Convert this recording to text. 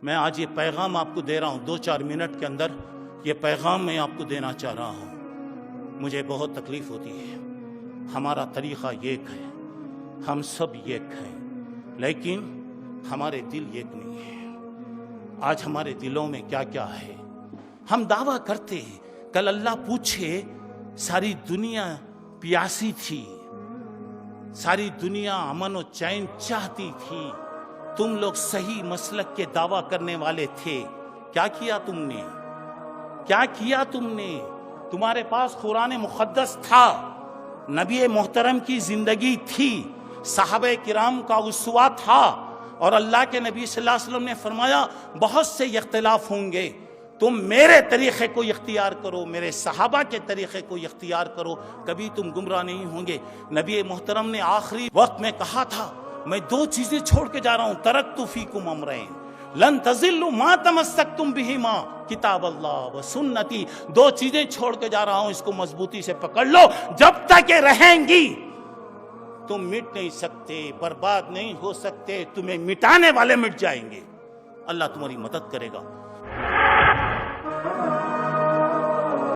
میں آج یہ پیغام آپ کو دے رہا ہوں، 2-4 منٹ کے اندر یہ پیغام میں آپ کو دینا چاہ رہا ہوں۔ مجھے بہت تکلیف ہوتی ہے، ہمارا طریقہ ایک ہے، ہم سب ایک ہیں، لیکن ہمارے دل ایک نہیں ہے۔ آج ہمارے دلوں میں کیا کیا ہے؟ ہم دعویٰ کرتے ہیں، کل اللہ پوچھے ساری دنیا پیاسی تھی، ساری دنیا امن و چین چاہتی تھی، تم لوگ صحیح مسلک کے دعویٰ کرنے والے تھے، کیا کیا تم نے؟ کیا کیا تم نے؟ تمہارے پاس قرآن مقدس تھا، نبی محترم کی زندگی تھی، صحابہ کرام کا اسوہ تھا، اور اللہ کے نبی صلی اللہ علیہ وسلم نے فرمایا بہت سے اختلاف ہوں گے، تم میرے طریقے کو اختیار کرو، میرے صحابہ کے طریقے کو اختیار کرو، کبھی تم گمراہ نہیں ہوں گے۔ نبی محترم نے آخری وقت میں کہا تھا، میں 2 چیزیں چھوڑ کے جا رہا ہوں، ترکت فیکم امرین لن تضلوا ما تمسکتم بہما کتاب اللہ و سنتی، 2 چیزیں چھوڑ کے جا رہا ہوں، اس کو مضبوطی سے پکڑ لو، جب تک یہ رہیں گی تم مٹ نہیں سکتے، برباد نہیں ہو سکتے، تمہیں مٹانے والے مٹ جائیں گے، اللہ تمہاری مدد کرے گا۔